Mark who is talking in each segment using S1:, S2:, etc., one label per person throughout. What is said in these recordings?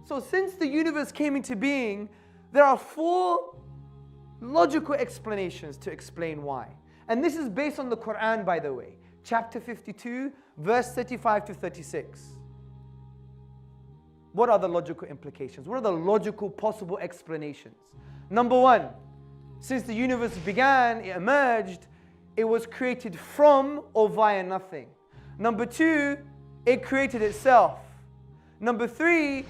S1: So since the universe came into being, there are 4 logical explanations to explain why. And this is based on the Quran, by the way. Chapter 52, verse 35 to 36. What are the logical implications? What are the logical possible explanations? Number 1, since the universe began, it emerged, it was created from or via nothing. Number 2, it created itself. Number 3,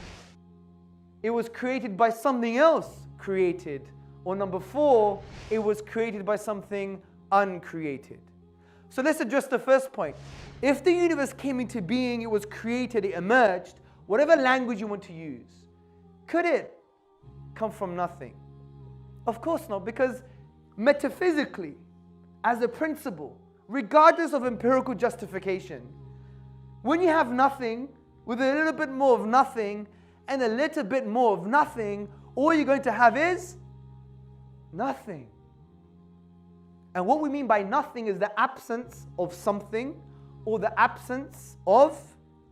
S1: it was created by something else created. Or number 4, it was created by something uncreated. So let's address the first point. If the universe came into being, it was created, it emerged, whatever language you want to use, could it come from nothing? Of course not, because metaphysically, as a principle, regardless of empirical justification, when you have nothing, with a little bit more of nothing, and a little bit more of nothing, all you're going to have is nothing. And what we mean by nothing is the absence of something, or the absence of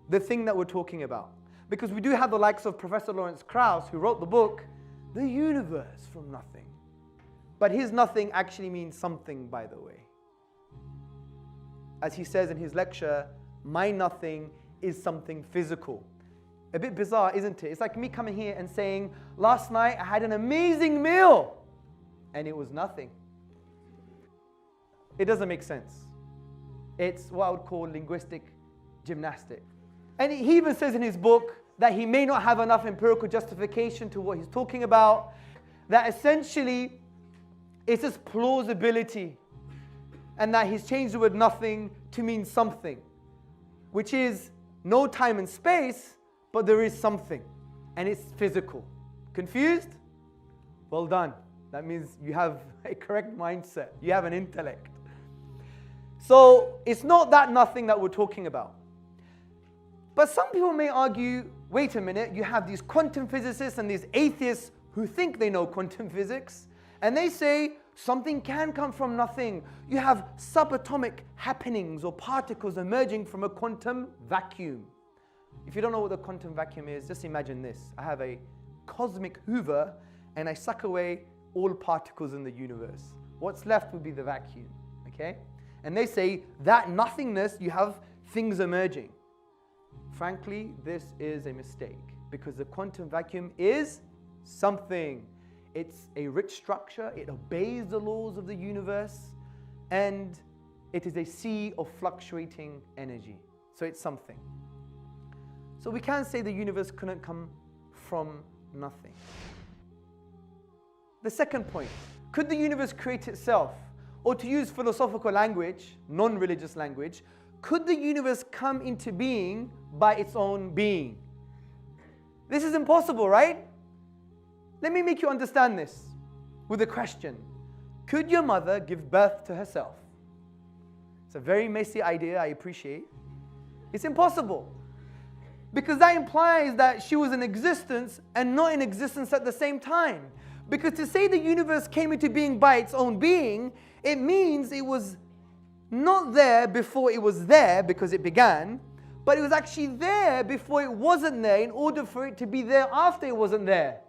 S1: the thing that we're talking about. Because we do have the likes of Professor Lawrence Krauss, who wrote the book, The Universe from Nothing. But his nothing actually means something, by the way. As he says in his lecture, my nothing is something physical. A bit bizarre, isn't it? It's like me coming here and saying, last night I had an amazing meal, and it was nothing. It doesn't make sense. It's what I would call linguistic gymnastics. And he even says in his book that he may not have enough empirical justification to what he's talking about, that essentially it's just plausibility, and that he's changed the word nothing to mean something, which is no time and space, but there is something, and it's physical. Confused? Well done. That means you have a correct mindset. You have an intellect. So it's not that nothing that we're talking about. But some people may argue, wait a minute, you have these quantum physicists and these atheists who think they know quantum physics, and they say something can come from nothing. You have subatomic happenings or particles emerging from a quantum vacuum. If you don't know what the quantum vacuum is, just imagine this. I have a cosmic hoover and I suck away all particles in the universe. What's left would be the vacuum, okay? And they say that nothingness, you have things emerging. Frankly, this is a mistake, because the quantum vacuum is something. It's a rich structure, it obeys the laws of the universe, and it is a sea of fluctuating energy. So it's something. So we can say the universe couldn't come from nothing. The second point, could the universe create itself? Or to use philosophical language, non-religious language, could the universe come into being by its own being? This is impossible, right? Let me make you understand this with a question. Could your mother give birth to herself? It's a very messy idea, I appreciate. It's impossible. Because that implies that she was in existence and not in existence at the same time. Because to say the universe came into being by its own being, it means it was not there before it was there because it began, but it was actually there before it wasn't there in order for it to be there after it wasn't there.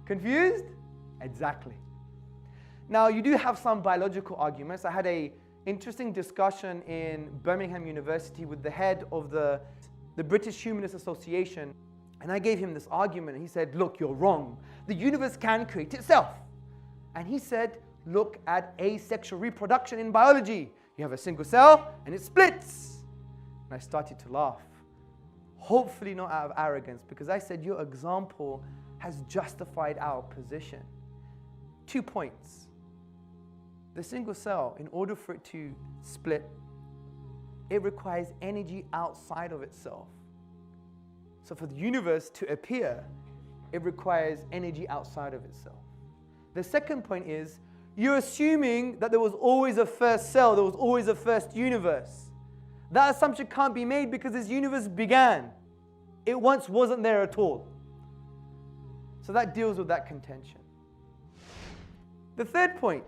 S1: Confused? Exactly. Now, you do have some biological arguments. I had an interesting discussion in Birmingham University with the head of the British Humanist Association, and I gave him this argument, and he said, look, you're wrong. The universe can create itself. And he said, look at asexual reproduction in biology. You have a single cell, and it splits. And I started to laugh. Hopefully not out of arrogance, because I said, your example has justified our position. 2 points. The single cell, in order for it to split, it requires energy outside of itself. So for the universe to appear, it requires energy outside of itself. The second point is, you're assuming that there was always a first cell, there was always a first universe. That assumption can't be made because this universe began. It once wasn't there at all. So that deals with that contention. The third point,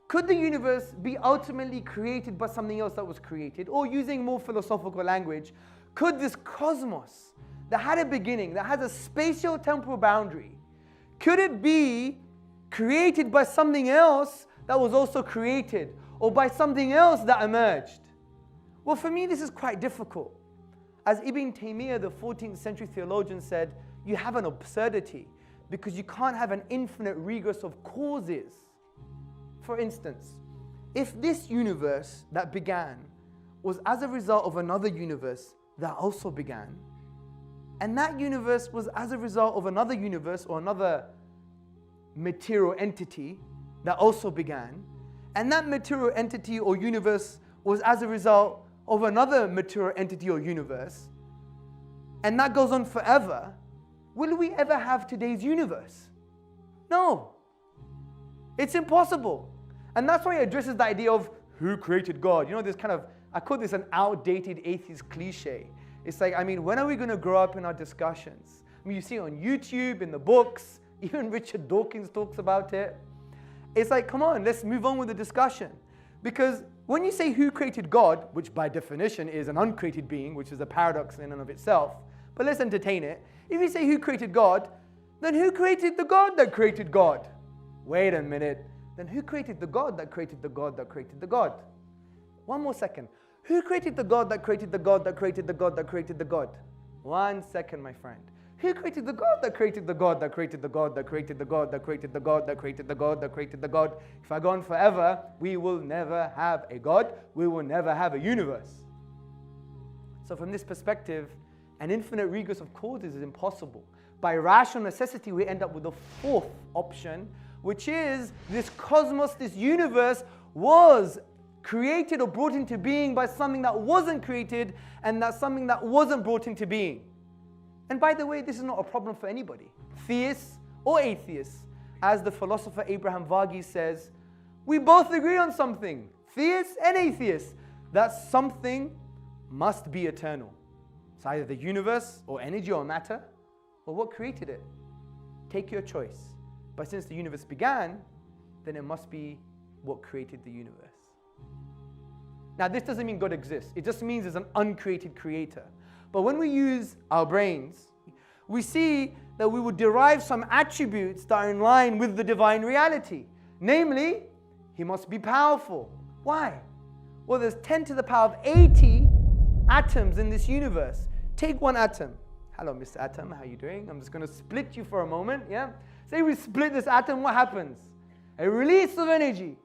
S1: could the universe be ultimately created by something else that was created? Or using more philosophical language, could this cosmos that had a beginning, that has a spatio-temporal boundary, could it be created by something else that was also created, or by something else that emerged? Well, for me, this is quite difficult. As Ibn Taymiyyah, the 14th century theologian, said, you have an absurdity because you can't have an infinite regress of causes. For instance, if this universe that began was as a result of another universe that also began, and that universe was as a result of another universe or another material entity that also began, and that material entity or universe was as a result of another material entity or universe, and that goes on forever, will we ever have today's universe? No. It's impossible. And that's why he addresses the idea of who created God. You know, this kind of, I call this an outdated atheist cliche. It's like, I mean, when are we going to grow up in our discussions? I mean, you see it on YouTube, in the books, even Richard Dawkins talks about it. It's like, come on, let's move on with the discussion. Because when you say who created God, which by definition is an uncreated being, which is a paradox in and of itself, but let's entertain it. If you say who created God, then who created the God that created God? Wait a minute. Then who created the God that created the God that created the God? One more second. Who created the God that created the God that created the God that created the God? 1 second, my friend. Who created the God that created the God that created the God that created the God that created the God that created the God that created the God? If I go on forever, we will never have a God. We will never have a universe. So from this perspective, an infinite regress of causes is impossible. By rational necessity, we end up with the fourth option, which is this cosmos, this universe was created or brought into being by something that wasn't created, and that's something that wasn't brought into being. And by the way, this is not a problem for anybody, theists or atheists. As the philosopher Abraham Varghese says, we both agree on something, theists and atheists, that something must be eternal. It's either the universe or energy or matter, or what created it. Take your choice. But since the universe began, then it must be what created the universe. Now, this doesn't mean God exists. It just means there's an uncreated creator. But when we use our brains, we see that we would derive some attributes that are in line with the divine reality. Namely, he must be powerful. Why? Well, there's 10 to the power of 80 atoms in this universe. Take one atom. Hello, Mr. Atom, how are you doing? I'm just going to split you for a moment, yeah? Say we split this atom, what happens? A release of energy.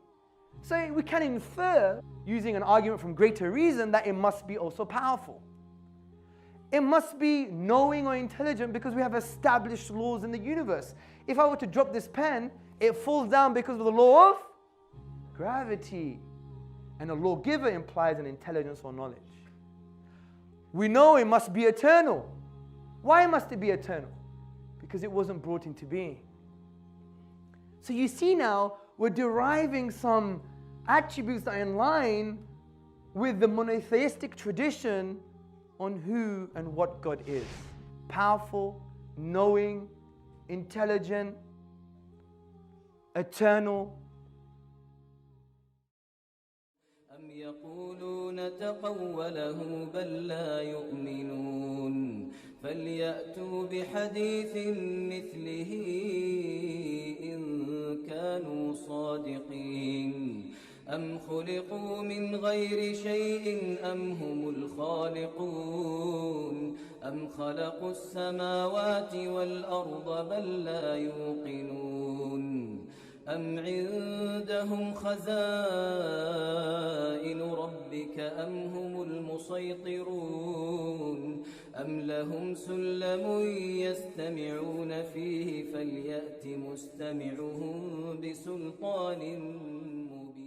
S1: So we can infer, using an argument from greater reason, that it must be also powerful. It must be knowing or intelligent because we have established laws in the universe. If I were to drop this pen, it falls down because of the law of gravity. And a lawgiver implies an intelligence or knowledge. We know it must be eternal. Why must it be eternal? Because it wasn't brought into being. So you see now, we're deriving some attributes that are in line with the monotheistic tradition on who and what God is. Powerful, knowing, intelligent, eternal.
S2: أم يقولون تقوله بل لا يؤمنون فليأتوا بحديث مثله إن كانوا صادقين أم خلقوا من غير شيء أم هم الخالقون أم خلقوا السماوات والأرض بل لا يوقنون أم عندهم خزائن ربك أم هم المسيطرون أم لهم سلم يستمعون فيه فليأت مستمعهم بسلطان مبين